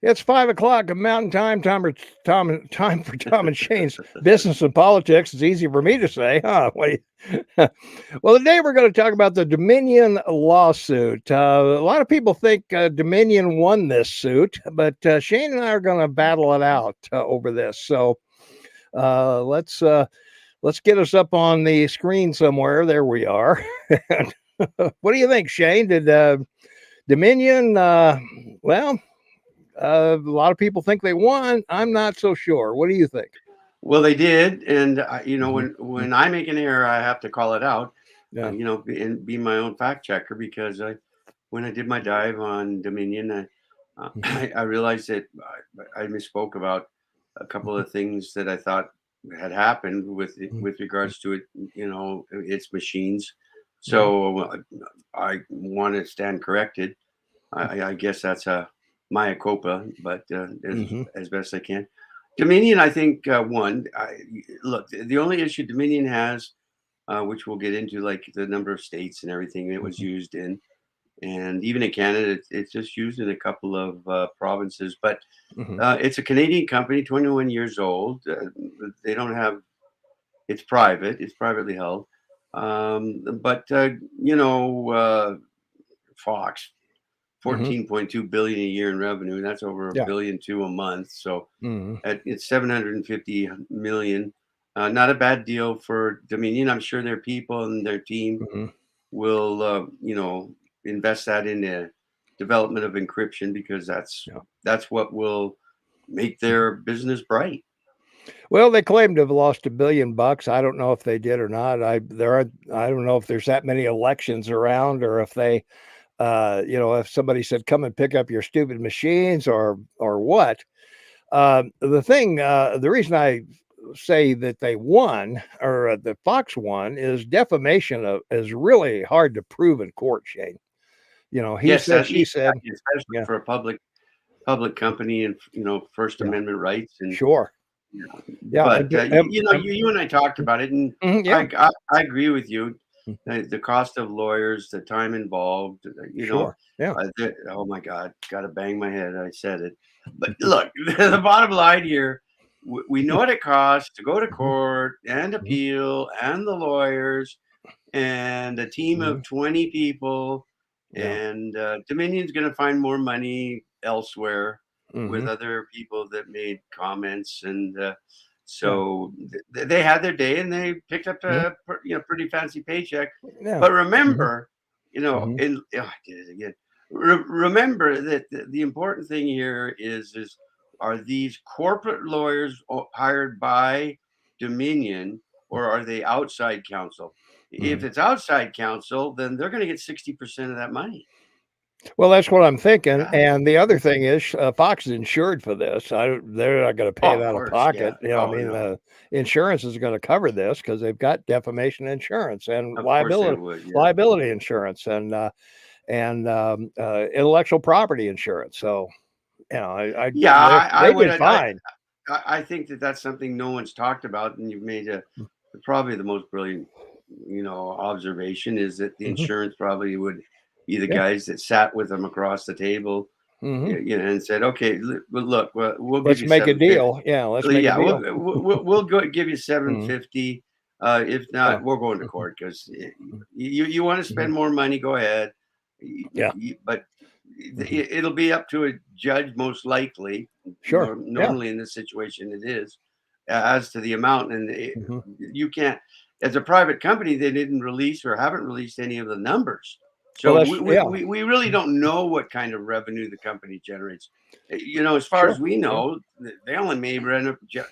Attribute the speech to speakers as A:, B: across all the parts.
A: It's 5 o'clock at Mountain Time. Time for Tom and Shane's business and politics. It's easy for me to say, huh? Well, today we're going to talk about the Dominion lawsuit. A lot of people think Dominion won this suit, but Shane and I are going to battle it out over this. So uh, let's uh, let's get us up on the screen somewhere. There we are. What do you think, Shane? Did Dominion? Well. A lot of people think they won. I'm not so sure. What do you think?
B: Well, they did, and
A: Hmm.
B: when I make an error, I have to call it out,
A: Yeah.
B: and be my own fact checker because when I did my dive on Dominion,
A: Hmm.
B: I realized that I misspoke about a couple of things that I thought had happened with regards to it, its machines.
A: Hmm.
B: So I want to stand corrected. I guess that's a mea culpa, but
A: Hmm.
B: as best I can. Dominion, I think, won. Look, the only issue Dominion has, which we'll get into, like the number of states and everything it was
A: Hmm.
B: used in, and even in Canada, it's just used in a couple of provinces. But
A: Hmm.
B: it's a Canadian company, 21 years old. They don't have. It's private. It's privately held. But you know, Fox,
A: Hmm.
B: 14.2 billion a year in revenue. That's over a
A: Yeah.
B: billion two a month. So
A: Hmm.
B: it's 750 million. Not a bad deal for Dominion. I'm sure their people and their team
A: Hmm.
B: will, invest that in the development of encryption because
A: Yeah.
B: that's what will make
A: Mhm.
B: their business bright.
A: Well, they claim to have lost $1 billion. I don't know if they did or not. I don't know if there's that many elections around, or if they, if somebody said, "Come and pick up your stupid machines," or what. The reason I say that they won, or that Fox won, is defamation is really hard to prove in court, Shane. He
B: Yes,
A: said, she said.
B: exactly, especially
A: Yeah,
B: for a public company and First
A: yeah,
B: Amendment rights and
A: sure. Yeah,
B: but you and I talked about it, and
A: yeah,
B: I agree with you. The cost of lawyers, the time involved,
A: sure. Yeah.
B: oh my God, got to bang my head. I said it, but look, the bottom line here, we know what it costs to go to
A: Mhm,
B: court and
A: mhm,
B: appeal, and the lawyers, and a team
A: mhm.
B: of 20 people,
A: Yeah.
B: and Dominion's going to find more money elsewhere with
A: Mhm.
B: other people that made comments, and
A: Yeah.
B: so they had their day and they picked up
A: Mhm.
B: a pretty fancy paycheck.
A: Yeah.
B: But
A: Mhm,
B: remember,
A: mhm,
B: I did it again. Remember that the important thing here is are these corporate lawyers hired by Dominion, or are they outside counsel? If
A: mhm.
B: it's outside counsel, then they're going to get 60% of that money.
A: Well, that's what I'm thinking,
B: Yeah.
A: and the other thing is, Fox is insured for this. They're not gonna pay
B: Oh,
A: it
B: of
A: out of
B: course. Yeah.
A: pocket, I
B: Oh,
A: mean,
B: no.
A: insurance is gonna cover this because 'cause they've got defamation insurance and
B: Of course they would. Yeah.
A: liability insurance and intellectual property insurance, so, I
B: Yeah. I
A: they
B: would.
A: did fine.
B: I think that that's something no one's talked about, and you've made probably the most brilliant, observation is that the
A: Mhm.
B: insurance probably would be the
A: Yeah.
B: guys that sat with them across the table,
A: Mhm.
B: and said, "Okay, well, look, we'll give
A: Let's
B: you
A: make a
B: 750.
A: deal. Yeah, let's make a
B: Yeah,
A: deal.
B: we'll go give you
A: Mhm.
B: 750. If
A: Yeah.
B: not, we're going to
A: Mhm.
B: court because
A: Mhm.
B: you want to spend
A: Mhm.
B: more money, go ahead.
A: Yeah.
B: But
A: Mhm.
B: it'll be up to a judge most likely.
A: Sure. Yeah.
B: Normally in this situation, it is as to the amount, and
A: Mhm.
B: you can't. As a private company, they didn't release or haven't released any of the numbers.
A: Well,
B: So
A: that's yeah.
B: we really
A: Mhm.
B: don't know what kind of revenue the company generates. As far
A: Sure.
B: as we
A: Yeah.
B: know, they only may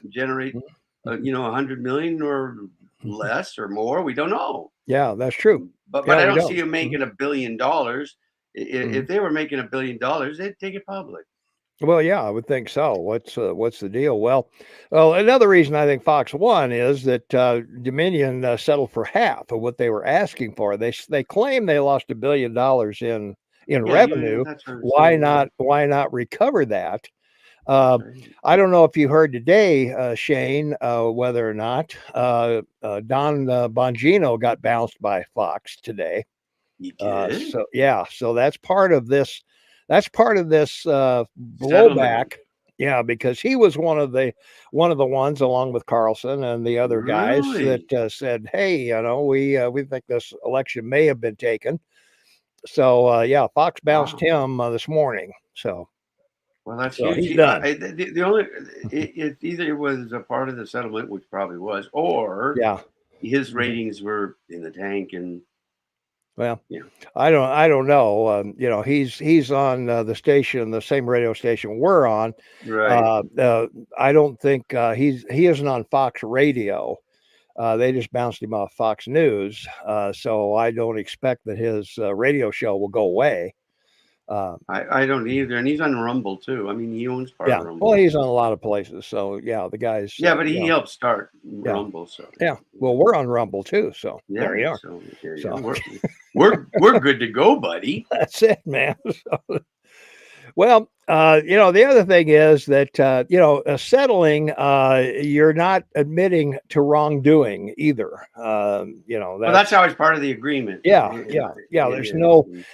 B: generate,
A: Mhm. Mhm.
B: 100 million or
A: Mhm.
B: less or more. We don't know.
A: Yeah, that's true.
B: But
A: Yeah,
B: I
A: we
B: don't see
A: don't.
B: them
A: Mhm.
B: making $1 billion.
A: Mhm.
B: If they were making $1 billion, they'd take it public.
A: Well, yeah, I would think so. What's the deal? Well, another reason I think Fox won is that Dominion settled for half of what they were asking for. They claim they lost $1 billion in
B: Yeah,
A: revenue.
B: that's what I'm saying. Yeah,
A: Why not recover that?
B: that's
A: Uh,
B: right.
A: I don't know if you heard today, Shane, whether or not Don Bongino got bounced by Fox today.
B: You did?
A: So yeah, so that's part of this that's part of this
B: Settlement.
A: blowback. Yeah, because he was one of the ones, along with Carlson and the other guys,
B: Really?
A: that said, "Hey, we think this election may have been taken." So yeah, Fox bounced
B: Wow.
A: him this morning. So
B: Well, that's
A: so
B: huge.
A: he's done.
B: The only it either was a part of the settlement, which probably was, or
A: Yeah.
B: his
A: Mhm.
B: ratings were in the tank, and
A: Well,
B: yeah,
A: I don't know. He's on the station, the same radio station we're on.
B: right.
A: Uh, uh, I don't think he isn't on Fox Radio. They just bounced him off Fox News, so I don't expect that his radio show will go away. Uh,
B: I don't either, and he's on Rumble too. I mean, he owns part of
A: yeah, well,
B: Rumble.
A: he's on a lot of places, so yeah, the guys,
B: Yeah, but he helped start
A: yeah,
B: Rumble, so
A: yeah. Well, we're on Rumble too, so
B: yeah.
A: there you are.
B: So there you
A: So
B: go. We're good to go, buddy.
A: that's it, man. Well, the other thing is that, settling, you're not admitting to wrongdoing either.
B: Well, that's always part of the agreement.
A: Yeah,
B: It
A: yeah, yeah.
B: is.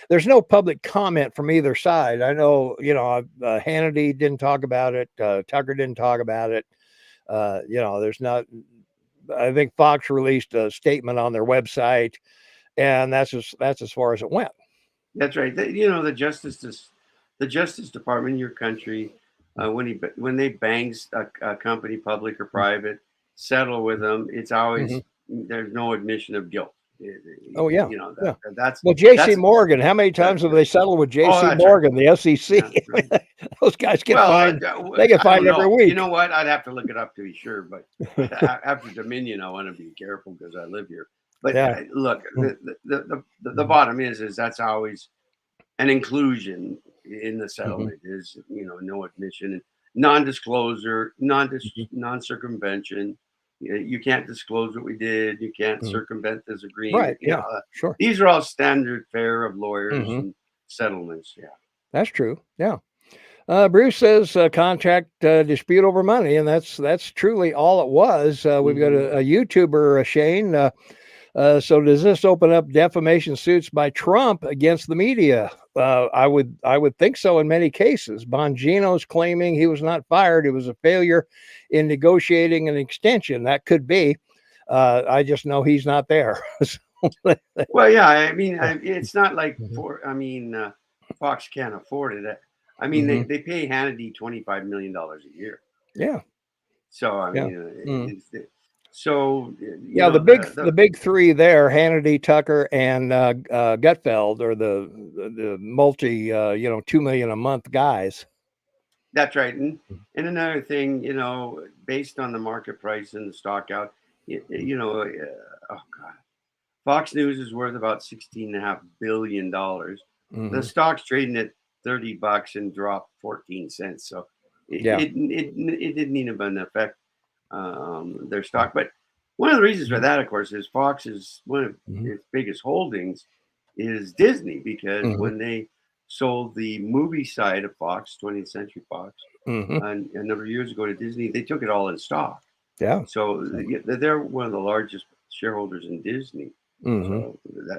A: There's no public comment from either side. I know, Hannity didn't talk about it. Tucker didn't talk about it. There's not. I think Fox released a statement on their website, and that's as far as it went.
B: That's right. The Justice Department in your country, when they bangs a company, public or private, settle with them, it's always there's no admission of guilt.
A: Oh yeah, yeah.
B: That's
A: Well, J.C.
B: that's
A: Morgan, how many times have they settled with
B: oh,
A: J.C.
B: that's right.
A: Morgan, the SEC?
B: Yeah.
A: Those guys get
B: Well,
A: fined. They get
B: I don't
A: fined every
B: know.
A: week.
B: You know what? I'd have to look it up to be sure. But after Dominion, I want to be careful because I live here. But
A: Yeah.
B: look, the bottom is that's always an inclusion in the settlement is no admission and non-disclosure, non-circumvention. You can't disclose what we did. You can't circumvent this agreement.
A: Right. Yeah. Sure.
B: These are all standard fare of lawyers
A: Mhm.
B: and settlements. Yeah.
A: That's true. Yeah. Bruce says contract dispute over money, and that's truly all it was. We've got a YouTuber, Shane. So does this open up defamation suits by Trump against the media? I would think so in many cases. Bongino's claiming he was not fired; it was a failure in negotiating an extension. That could be. I just know he's not there.
B: Well, yeah. I mean, it's not like Fox can't afford it. I mean, they pay Hannity $25 million a year.
A: Yeah.
B: So I mean,
A: the big three there: Hannity, Tucker, and Gutfeld are the multi $2 million a month guys.
B: That's right, and another thing, based on the market price and the stock out, oh god, Fox News is worth about $16.5 billion. The stock's trading at $30 and dropped 14 cents, so it didn't even affect their stock. But one of the reasons for that, of course, is Fox is one of its biggest holdings is Disney, because when they sold the movie side of Fox, 20th Century Fox, a number of years ago to Disney, they took it all in stock.
A: Yeah.
B: So they're one of the largest shareholders in Disney. So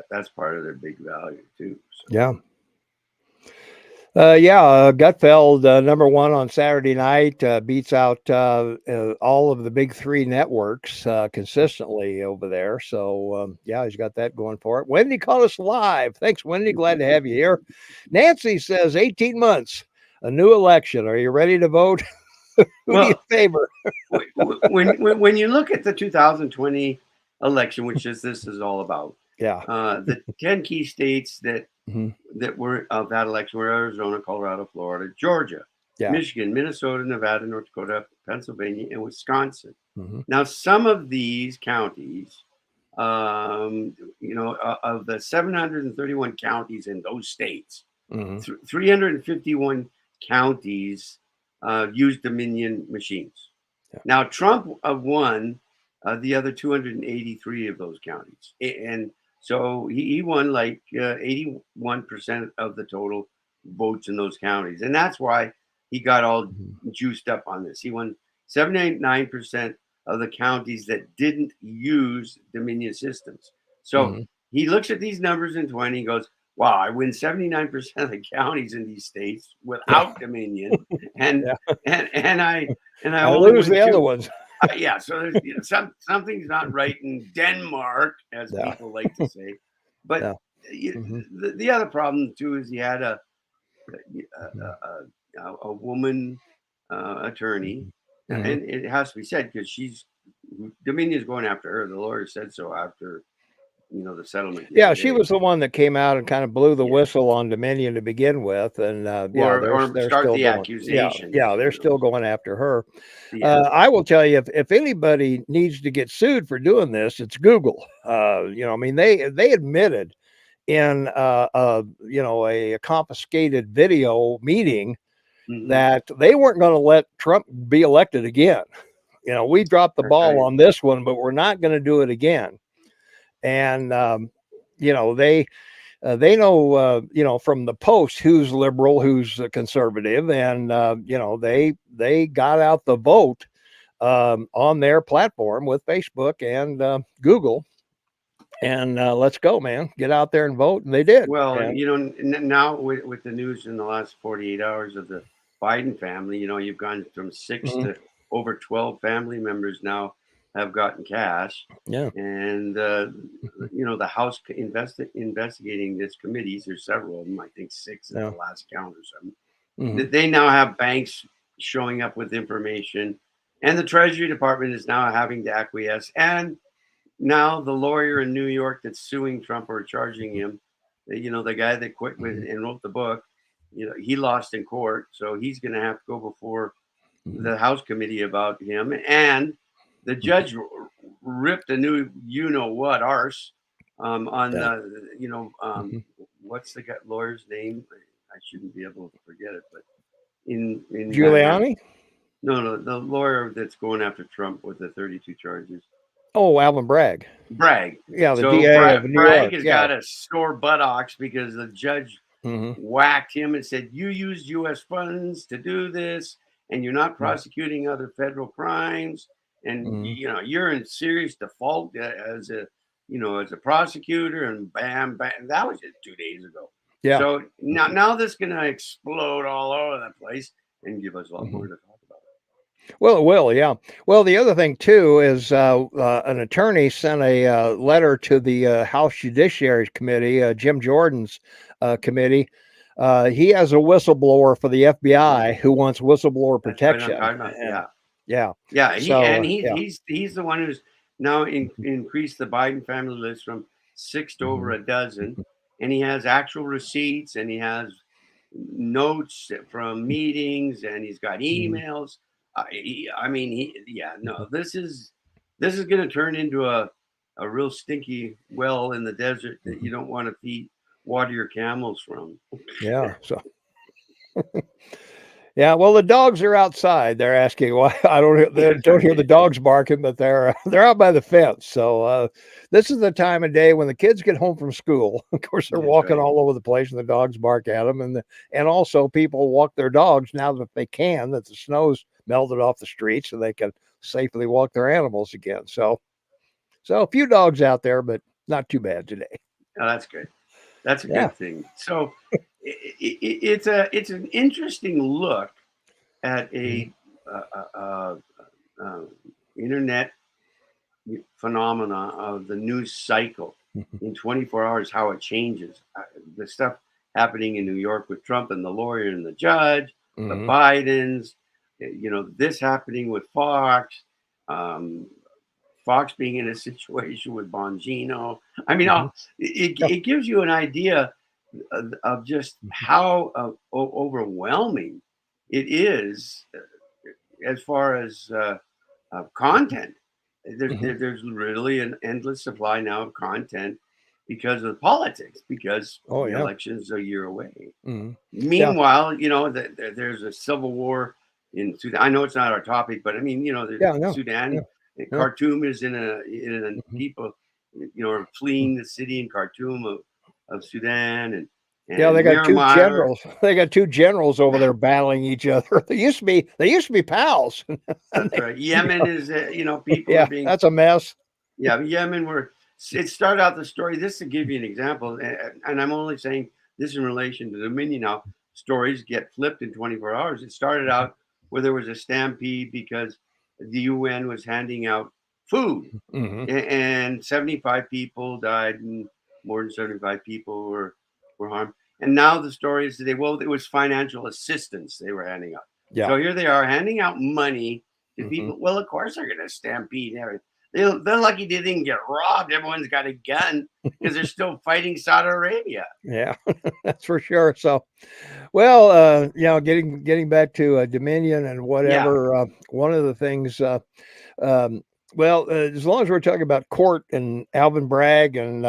B: that's part of their big value too. So.
A: Yeah. Gutfeld, number one on Saturday night, beats out all of the big three networks consistently over there. So, he's got that going for it. Wendy called us live. Thanks, Wendy. Glad to have you here. Nancy says 18 months, a new election. Are you ready to vote? Who do you favor?
B: when you look at the 2020 election, which this is all about, the 10 key states that were of that election were Arizona, Colorado, Florida, Georgia, Michigan, Minnesota, Nevada, North Dakota, Pennsylvania, and Wisconsin. Now, some of these counties, of the 731 counties in those states, 351 counties use Dominion machines. Now, Trump won the other 283 of those counties, and so he won like 81% of the total votes in those counties, and that's why he got all juiced up on this. He won 79% of the counties that didn't use Dominion systems. So he looks at these numbers in 20, goes, wow, I win 79% of the counties in these states without Dominion, and
A: Yeah.
B: and I
A: I
B: only
A: lose
B: win
A: the other
B: two.
A: ones.
B: Yeah, so there's something's not right in Denmark, as
A: Yeah.
B: people like to say. But
A: Yeah.
B: you,
A: Hmm.
B: the other problem too is he had
A: Hmm.
B: a woman attorney,
A: Hmm.
B: and it has to be said because she's Dominion's going after her. The lawyer said so after the settlement the
A: Yeah,
B: other
A: she
B: day.
A: was the one that came out and kind of blew the
B: Yeah,
A: whistle on Dominion to begin with, and yeah,
B: or
A: they're
B: start
A: still
B: the
A: going. Yeah, yeah,
B: accusations.
A: they're still going after her.
B: Yeah.
A: I will tell you, if anybody needs to get sued for doing this, it's Google. I mean, they admitted in a confiscated video meeting
B: Hmm.
A: that they weren't going to let Trump be elected again. We dropped the
B: That's
A: ball
B: right.
A: on this one, but we're not going to do it again. And you know they know from the Post who's liberal, who's conservative, and they got out the vote on their platform with Facebook and Google, and let's go, man, get out there and vote, and they did.
B: Well,
A: And
B: now with the news in the last 48 hours of the Biden family, you've gone from six
A: mhm,
B: to over 12 family members now have gotten cash.
A: yeah,
B: And, the House investigating this committees, there's several of them, I think six at
A: yeah,
B: the last count or something.
A: mhm,
B: They now have banks showing up with information, and the Treasury Department is now having to acquiesce. And now the lawyer in New York that's suing Trump or charging him, the guy that quit with
A: mhm,
B: and wrote the book, he lost in court, so he's going to have to go before
A: mhm,
B: the House committee about him. And the
A: mhm,
B: judge ripped a new, what arse on
A: yeah,
B: the,
A: mhm.
B: what's the lawyer's name? I shouldn't be able to forget it, but in Manhattan.
A: Giuliani.
B: No, the lawyer that's going after Trump with the 32 charges.
A: Oh, Alvin Bragg.
B: Bragg.
A: Yeah, the
B: So
A: DA of New
B: Bragg
A: York.
B: has
A: Yeah.
B: got a sore buttocks because the judge
A: Hmm.
B: whacked him and said, "You used U.S. funds to do this, and you're not prosecuting other federal crimes, and
A: Hmm.
B: you're in serious default as a prosecutor." And bam, bam, that was just 2 days ago.
A: Yeah.
B: So now this is going to explode all over the place and give us a lot
A: Hmm.
B: more to talk about.
A: Well, it will, yeah. Well, the other thing too is an attorney sent a letter to the House Judiciary Committee, Jim Jordan's committee. He has a whistleblower for the FBI who wants whistleblower
B: That's right. I'm
A: protection,
B: talking about.
A: and
B: Yeah.
A: yeah,
B: Yeah,
A: so
B: he's
A: yeah,
B: he's the one who's now increased the Biden family list from six to over
A: hmm,
B: a dozen, and he has actual receipts, and he has notes from meetings, and he's got
A: hmm,
B: emails. No, this is going to turn into a real stinky well in the desert that
A: hmm,
B: you don't want to water your camels from.
A: yeah. So yeah, well, the dogs are outside. They're asking why I don't hear, they
B: That's
A: don't hear
B: right.
A: the dogs barking, but they're they're out by the fence. So this is the time of day when the kids get home from school. Of course, they're
B: That's
A: walking
B: right.
A: all over the place, and the dogs bark at them, and also people walk their dogs now that they can, that the snow's melted off the streets, so they can safely walk their animals again. So a few dogs out there, but not too bad today.
B: Oh, that's good. That's a
A: Yeah.
B: good thing. So it's an interesting look at
A: Mhm.
B: a uh, internet phenomena of the news cycle
A: Mhm.
B: in 24 hours, how it changes. The stuff happening in New York with Trump and the lawyer and the judge, the
A: Mhm.
B: Bidens, this happening with Fox. Um, Fox being in a situation with Bongino. I mean,
A: Mhm. Yeah.
B: it gives you an idea of just
A: Mhm.
B: how overwhelming it is as far as content.
A: Mhm.
B: There's really an endless supply now of content because of politics, because
A: Oh
B: the
A: yeah.
B: election's a year away.
A: Mhm. Yeah.
B: Meanwhile, there's a civil war in Sudan. I know it's not our topic, but I mean,
A: Yeah. No. Yeah.
B: Sudan,
A: Yeah.
B: Khartoum is in a
A: Mhm.
B: people, are fleeing the city in Khartoum of Sudan, and
A: Yeah, they got 2
B: Miramar.
A: generals. They got 2 generals over there battling each other. They used to be pals. And
B: That's right. Yemen is, people are
A: yeah,
B: being.
A: that's a mess.
B: Yeah, Yemen, where it started out the story. This to give you an example, and I'm only saying this in relation to Dominion. Now stories get flipped in 24 hours. It started out where there was a stampede because the UN was handing out food, and 75 people died, and more than 75 people were harmed. And now the story is today, well, it was financial assistance they were handing out.
A: Yeah.
B: So here they are handing out money to people. Well, of course they're going to stampede and everything. They're lucky they didn't get robbed. Everyone's got a gun because they're still fighting Saudi Arabia.
A: Yeah, that's for sure. So, well, getting back to Dominion and whatever, one of the things, well, as long as we're talking about court and Alvin Bragg and,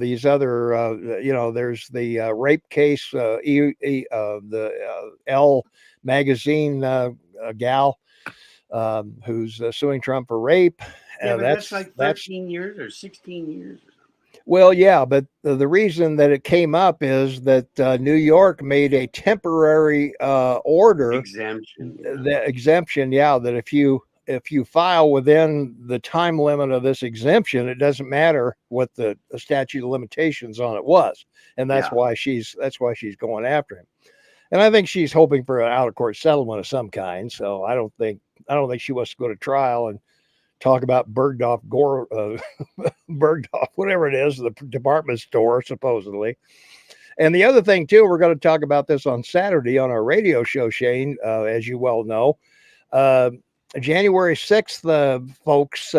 A: these other, there's the rape case, the Elle magazine gal who's suing Trump for rape.
B: Yeah, but that's like 13 years or 16 years.
A: Well, yeah, but the reason that it came up is that New York made a temporary order
B: exemption.
A: The exemption, that if you file within the time limit of this exemption, it doesn't matter what the statute of limitations on it was, and that's why she's going after him. And I think she's hoping for an out of court settlement of some kind. So I don't think she wants to go to trial and talk about Bergdorf, whatever it is, the department store, supposedly. And the other thing, too, we're going to talk about this on Saturday on our radio show, Shane, as you well know. January 6th, folks,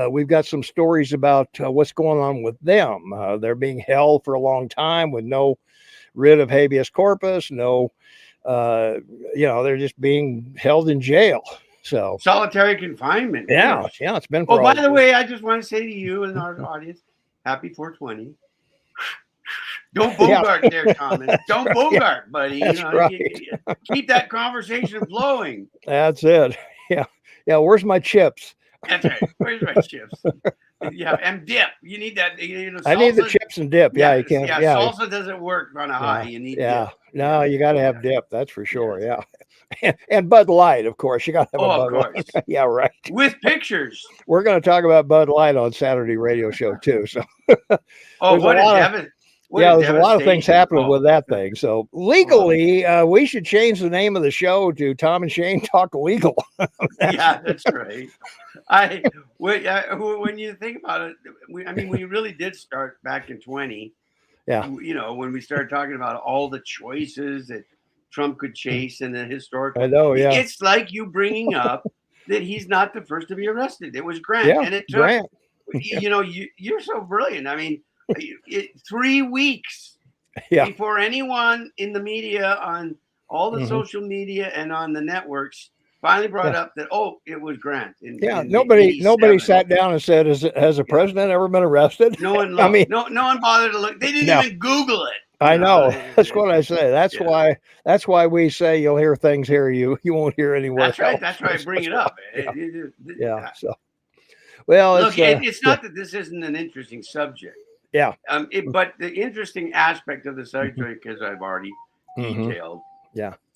A: we've got some stories about what's going on with them. They're being held for a long time with no writ of habeas corpus, they're just being held in jail. So
B: solitary confinement.
A: Yeah, it's been.
B: Oh, by the way, I just want to say to you and our audience, happy 420. Don't bogart there, Thomas. Don't bogart, buddy.
A: That's right.
B: Keep that conversation flowing.
A: That's it. Yeah. Where's my chips?
B: That's right. Where's my chips? Yeah, and dip. You need that.
A: I need the chips and dip. Yeah, you can.
B: Yeah, salsa doesn't work on a high. You need dip.
A: No, you got to have dip. That's for sure. Yeah. And Bud Light, of course. You got to have a Bud Light. Yeah, right.
B: With pictures.
A: We're going to talk about Bud Light on Saturday radio show too. So. There's a lot of things happening with that thing. So legally, we should change the name of the show to Tom and Shane Talk Legal.
B: Yeah, that's right. When you think about it, we really did start back in 20.
A: Yeah.
B: When we started talking about all the choices that Trump could chase and the historical.
A: I know, yeah.
B: It's like you bringing up that he's not the first to be arrested. It was Grant.
A: Yeah,
B: and it took,
A: Grant.
B: You're so brilliant. 3 weeks before anyone in the media, on all the social media and on the networks, finally brought up that, it was Grant.
A: Nobody sat down and said, has a president ever been arrested?
B: No one looked. No one bothered to look. They didn't even Google it.
A: I know. That's what I say. That's why we say you'll hear things here you won't hear anywhere.
B: That's right. That's why I bring it up.
A: Yeah. So, well,
B: look, it's not that this isn't an interesting subject.
A: Yeah.
B: But the interesting aspect of the subject, as I've already detailed,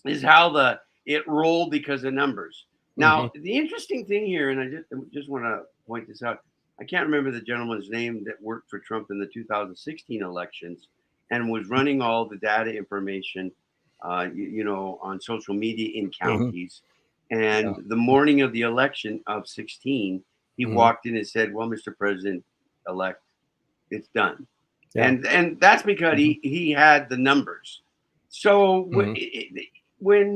B: is how it rolled because of numbers. Now, the interesting thing here, and I just want to point this out, I can't remember the gentleman's name that worked for Trump in the 2016 elections and was running all the data information, on social media in counties. And the morning of the election of 16, he walked in and said, "Well, Mr. President-elect, it's done." Yeah. And that's because he had the numbers. So when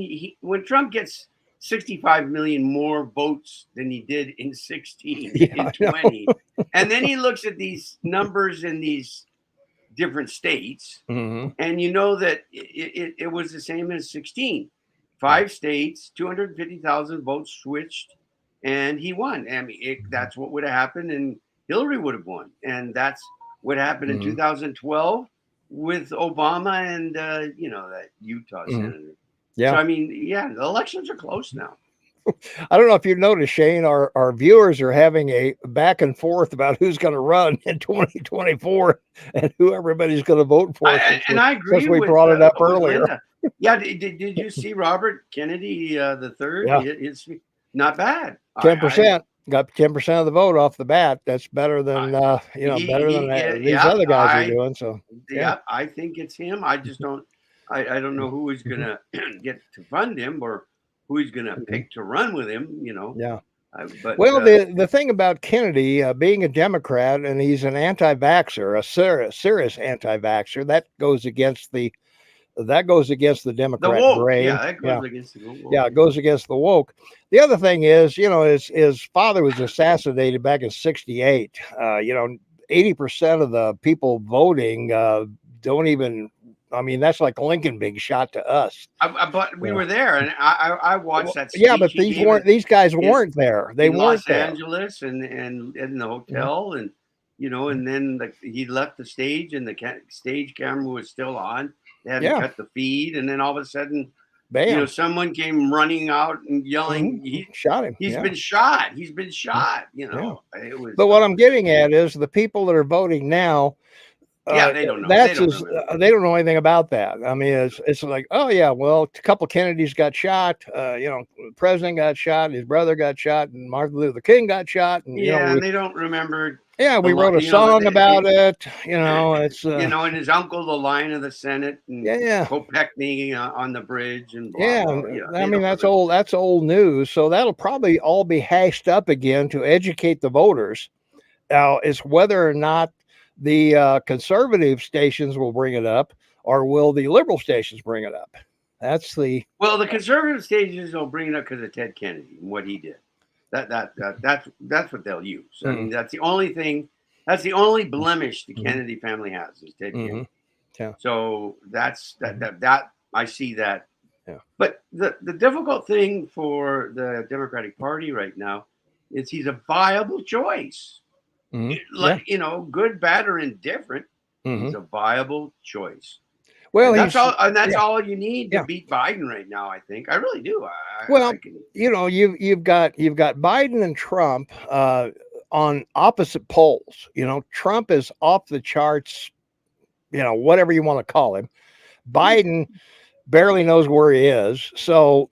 B: Trump gets 65 million more votes than he did in 16, in 20, and then he looks at these numbers in these different states, and you know that it was the same as 16. 5 states, 250,000 votes switched, and he won. That's what would have happened, and Hillary would have won. And that's what happened in 2012 with Obama and that Utah senator. Yeah. So the elections are close now.
A: I don't know if you've noticed, Shane, our viewers are having a back and forth about who's going to run in 2024 and who everybody's going to vote for.
B: And I agree.
A: Since we brought it up earlier.
B: Linda. Yeah. Did you see Robert Kennedy the third?
A: Yeah.
B: It's not bad.
A: 10%. got 10% of the vote off the bat. That's better than better than these
B: yeah,
A: other guys are doing. So yeah.
B: yep, I think it's him. I just don't. I don't know who he's gonna get to fund him or who he's gonna
A: Mhm.
B: pick to run with him.
A: Yeah.
B: But
A: Well, the thing about Kennedy being a Democrat, and he's an anti-vaxxer, a serious anti-vaxxer, that goes against the
B: the
A: Democrat
B: woke,
A: grain.
B: yeah, that
A: Yeah.
B: goes against the woke.
A: Yeah, it goes against the woke. The other thing is, his father was assassinated back in '68. 80% of the people voting don't even. I mean, that's like Lincoln being shot to us.
B: But we were there, and I watched that
A: Yeah,
B: speech
A: but
B: he gave
A: these guys
B: in,
A: weren't there. They
B: in
A: weren't
B: Los
A: there.
B: Angeles and in the
A: Mhm.
B: hotel, and and then he left the stage, and the stage camera was still on. They hadn't
A: Yeah,
B: cut the feed, and then all of a sudden,
A: bam,
B: someone came running out and yelling,
A: shot him.
B: He's
A: Yeah,
B: been shot. He's been
A: yeah,
B: shot.
A: yeah.
B: It was
A: But what I'm getting
B: unbelievable.
A: at is the people that are voting now.
B: Yeah, they don't know. They
A: That's
B: don't remember.
A: they don't know anything about that. I mean, it's like, oh yeah, well, a couple Kennedys got shot. The president got shot, his brother got shot, and Martin Luther King got shot, and
B: Yeah, and they don't remember
A: we wrote a
B: you know,
A: song about it. It's
B: and his uncle, the Lion of the Senate, and
A: yeah,
B: Kopechne on the bridge, and blah
A: yeah.
B: blah.
A: I
B: They
A: mean,
B: don't
A: that's
B: remember.
A: old. That's old news. So that'll probably all be hashed up again to educate the voters. Now, it's whether or not the conservative stations will bring it up, or will the liberal stations bring it up? That's the
B: Well, the conservative stages will bring it up because of Ted Kennedy and what he did. That's what they'll use. I mean,
A: mm,
B: that's the only thing. That's the only blemish the
A: mhm,
B: Kennedy family has is Ted
A: mhm,
B: Kennedy.
A: yeah,
B: So that's
A: mhm,
B: that I see that.
A: yeah,
B: But the difficult thing for the Democratic Party right now is he's a viable choice.
A: yeah.
B: Like, good, bad, or indifferent, he's
A: Hmm.
B: a viable choice.
A: Well,
B: And that's
A: he's
B: all and that's
A: yeah,
B: all you need to
A: yeah.
B: beat Biden right now, I think. I really do. I
A: Well,
B: can.
A: you've got Biden and Trump on opposite poles. Trump is off the charts. Whatever you want to call him. Biden barely knows where he is. So,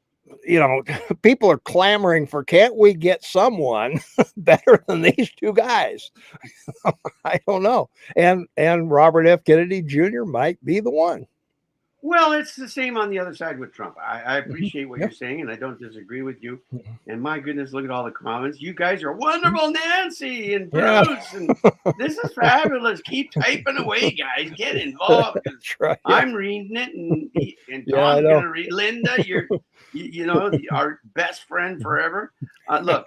A: people are clamoring for, can't we get someone better than these two guys? I don't know. And Robert F. Kennedy Jr. might be the one.
B: Well, it's the same on the other side with Trump. I
A: Mhm.
B: appreciate what
A: Yeah.
B: you're saying, and I don't disagree with you.
A: Mhm.
B: And my goodness, look at all the comments. You guys are
A: Mhm.
B: wonderful, Nancy and
A: Yeah.
B: Bruce, and this is fabulous. Keep typing away, guys. Get involved because
A: That's right. Yeah.
B: I'm reading it, and
A: Yeah, I
B: Tom's
A: know.
B: gonna read. Linda, our best friend forever. Look,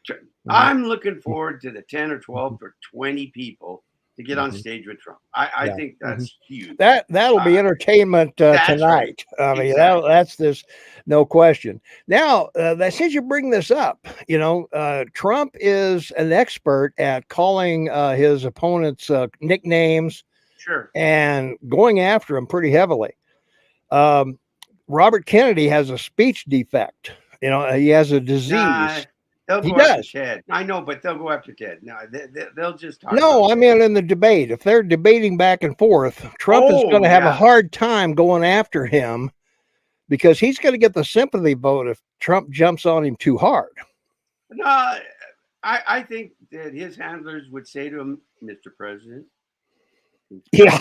A: Mhm.
B: I'm looking forward to the 10 or 12 or 20 people to get on
A: Mhm.
B: stage with Trump. I
A: Yeah.
B: think
A: Mhm.
B: that's huge.
A: That'll
B: Uh,
A: be entertainment
B: that's right.
A: tonight. I mean,
B: Exactly.
A: that's this, no question. Now, that since you bring this up, Trump is an expert at calling his opponents nicknames
B: Sure.
A: and going after him pretty heavily. Um, Robert Kennedy has a speech defect. He has a
B: Nah,
A: disease.
B: they'll
A: He
B: go after
A: does.
B: Ted. I know, but they'll go after Ted. No, they'll just talk about
A: No, I
B: Ted.
A: mean in the debate. If they're debating back and forth, Trump is going
B: Oh
A: to have a
B: yeah.
A: hard time going after him because he's going to get the sympathy vote if Trump jumps on him too hard.
B: No, I think that his handlers would say to him, Mr. President,
A: Yeah,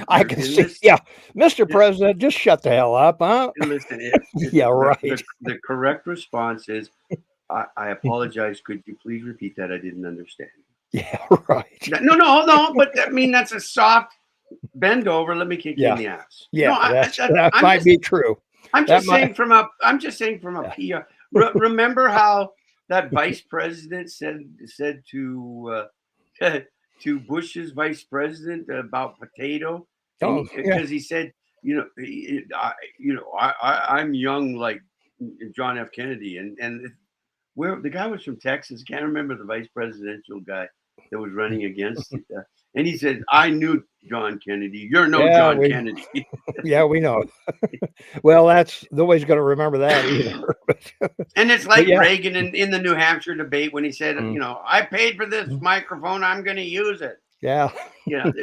A: I
B: you're
A: can
B: in
A: see.
B: this.
A: Yeah, Mr. President, just shut the hell up, huh?
B: Listen, if
A: Yeah,
B: the
A: right.
B: the correct response is, I apologize. Could you please repeat that? I didn't understand.
A: Yeah, right.
B: No. But I mean, that's a soft bend over. Let me kick you in
A: Yeah,
B: the ass. No,
A: yeah. That
B: I'm
A: might
B: just
A: be true.
B: I'm
A: That
B: just
A: might.
B: saying from a
A: Yeah.
B: PR. Remember how that vice president said to Bush's vice president about potato, and
A: Oh, yeah.
B: because he said, I'm young like John F. Kennedy, and where the guy was from Texas. Can't remember the vice presidential guy that was running against it. And he said, "I knew John Kennedy. You're no
A: Yeah,
B: John Kennedy."
A: we know. Well, that's nobody's going to remember that either.
B: And it's
A: But
B: like
A: yeah.
B: Reagan in the New Hampshire debate when he said,
A: Mm,
B: I paid for this
A: mm,
B: microphone. I'm going to use it.
A: Yeah.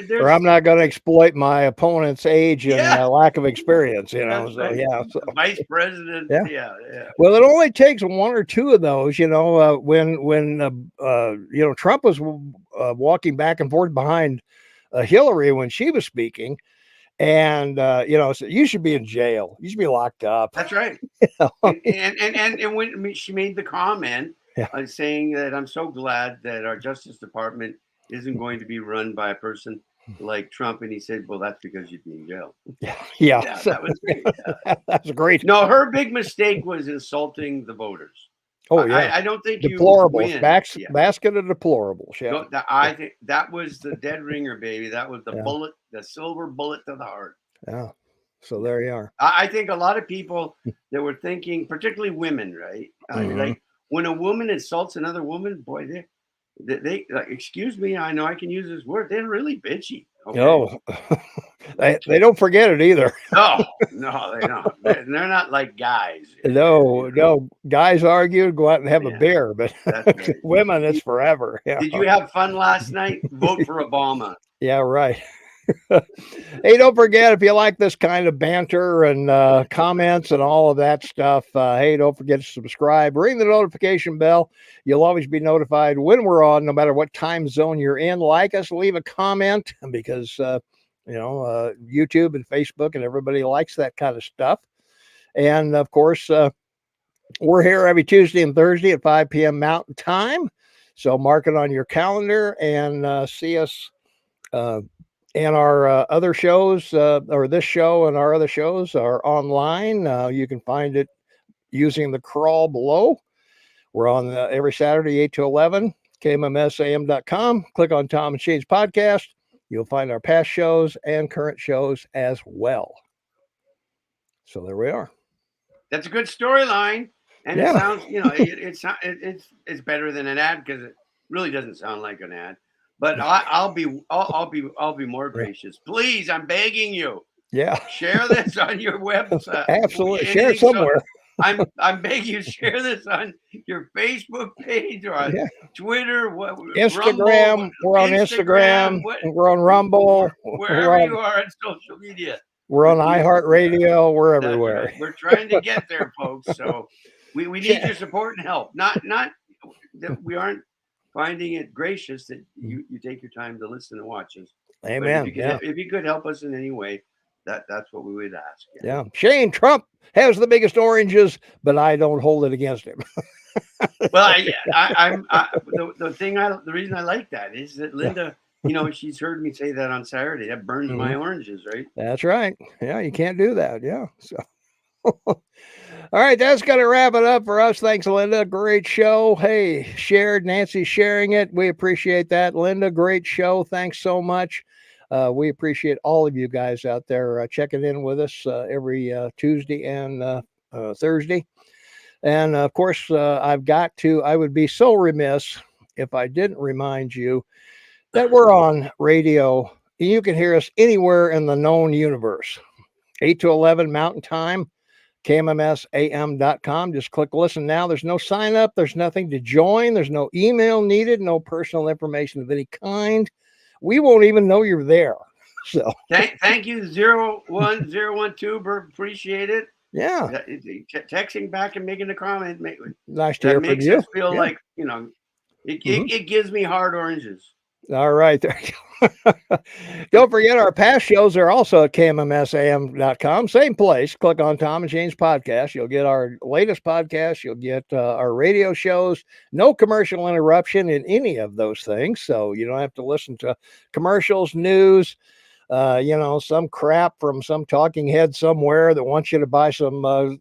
B: Or
A: Or I'm not going to exploit my opponent's age and
B: Yeah.
A: lack of experience,
B: That's
A: So,
B: right.
A: yeah. So,
B: Vice president.
A: yeah.
B: Yeah.
A: Well, it only takes one or two of those, when Trump was walking back and forth behind Hillary when she was speaking, and so you should be in jail, you should be locked up.
B: That's right. And when she made the comment
A: Yeah.
B: saying that I'm so glad that our Justice Department isn't going to be run by a person like Trump, and he said, "Well, that's because you'd be in jail."
A: Yeah.
B: That was great. Yeah.
A: That's great.
B: No, her big mistake was insulting the voters.
A: Oh yeah,
B: I don't think you
A: deplorables.
B: win. Yeah.
A: Basket of deplorables. Yeah.
B: I think that was the dead ringer, baby. That was the
A: Yeah.
B: bullet, the silver bullet to the heart.
A: Yeah. So there you are.
B: I think a lot of people that were thinking, particularly women, right? Like when a woman insults another woman, boy, they like, excuse me, I know I can use this word. They're really bitchy. Okay?
A: No, they don't forget it either.
B: No, they don't. They're not like guys.
A: No. Guys argue, go out and have a beer, but
B: Right.
A: women, it's forever. Yeah.
B: Did you have fun last night? Vote for Obama.
A: Yeah, right. Hey, don't forget, if you like this kind of banter and comments and all of that stuff, hey, don't forget to subscribe, ring the notification bell. You'll always be notified when we're on, no matter what time zone you're in. Like us, leave a comment, because YouTube and Facebook and everybody likes that kind of stuff. And of course, we're here every Tuesday and Thursday at 5 p.m. Mountain Time. So mark it on your calendar and see us and our other shows, or this show and our other shows are online. You can find it using the crawl below. We're on every Saturday, 8 to 11, kmmsam.com. Click on Tom and Shane's podcast. You'll find our past shows and current shows as well. So there we are.
B: That's a good storyline. And it sounds, it's better than an ad, because it really doesn't sound like an ad. But I'll be more gracious. Please, I'm begging you.
A: Yeah.
B: Share this on your website.
A: Absolutely. Share it somewhere.
B: So I'm begging you, share this on your Facebook page or on Twitter,
A: Instagram.
B: Rumble,
A: we're on Instagram. We're on Rumble.
B: Wherever you are on social media.
A: We're on iHeartRadio. We're everywhere.
B: Right. We're trying to get there, folks. So we need your support and help. Not that we aren't finding it gracious that you take your time to listen and watch us.
A: Amen.
B: If you could help us in any way, that's what we would ask.
A: Yeah. Shane, Trump has the biggest oranges, but I don't hold it against him.
B: Well, the reason I like that is that Linda, she's heard me say that on Saturday. That burns my oranges, right?
A: That's right. Yeah, you can't do that. Yeah. So all right, that's going to wrap it up for us. Thanks, Linda. Great show. Hey, shared. Nancy's sharing it. We appreciate that. Linda, great show. Thanks so much. We appreciate all of you guys out there checking in with us every Tuesday and Thursday. And of course, I would be so remiss if I didn't remind you that we're on radio. You can hear us anywhere in the known universe. 8 to 11 Mountain Time. kmmsam.com. Just click listen now. There's no sign up. There's nothing to join. There's no email needed. No personal information of any kind. We won't even know you're there. So
B: thank you, 01012. Appreciate it.
A: Yeah.
B: Texting back and making a comment.
A: Nice to hear from you.
B: Makes us feel like, it gives me hard oranges.
A: All right. There you go. Don't forget, our past shows are also at kmmsam.com. Same place. Click on Tom and Shane's podcast. You'll get our latest podcast. You'll get our radio shows. No commercial interruption in any of those things. So you don't have to listen to commercials, news, some crap from some talking head somewhere that wants you to buy some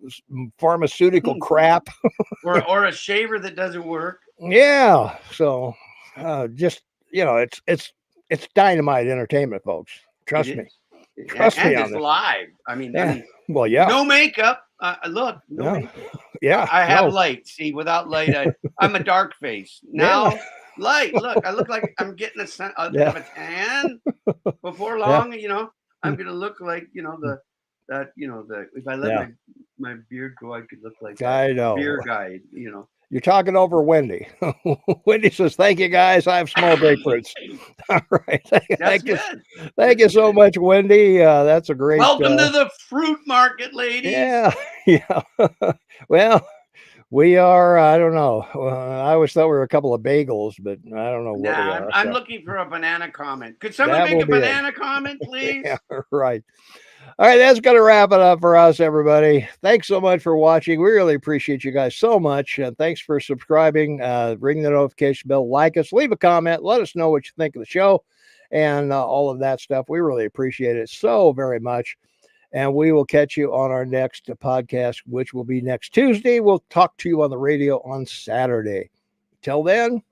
A: pharmaceutical crap.
B: or a shaver that doesn't work.
A: Yeah. So it's dynamite entertainment, folks. Trust me. Trust me on
B: it's
A: this.
B: Live. I mean,
A: well, yeah.
B: No makeup. Look, no makeup.
A: Yeah.
B: I have light. See, without light, I'm a dark face. Now, light. Look, I look like I'm getting a tan. Before long, I'm gonna look like if I let my beard go, I could look like
A: I know.
B: beer guy.
A: You're talking over Wendy. Wendy says, "Thank you, guys. I have small grapefruits." All right.
B: That's good.
A: Thank you so much, Wendy. That's a great.
B: Welcome to the fruit market, ladies.
A: Yeah. Yeah. Well, we are. I don't know. I always thought we were a couple of bagels, but I don't know what we are.
B: I'm
A: so.
B: looking for a banana comment. Could someone
A: That
B: make
A: will
B: a
A: be it.
B: banana comment, please?
A: Yeah, right. All right, that's going to wrap it up for us, everybody. Thanks so much for watching. We really appreciate you guys so much. And thanks for subscribing. Ring the notification bell, like us, leave a comment, let us know what you think of the show and all of that stuff. We really appreciate it so very much. And we will catch you on our next podcast, which will be next Tuesday. We'll talk to you on the radio on Saturday. Till then,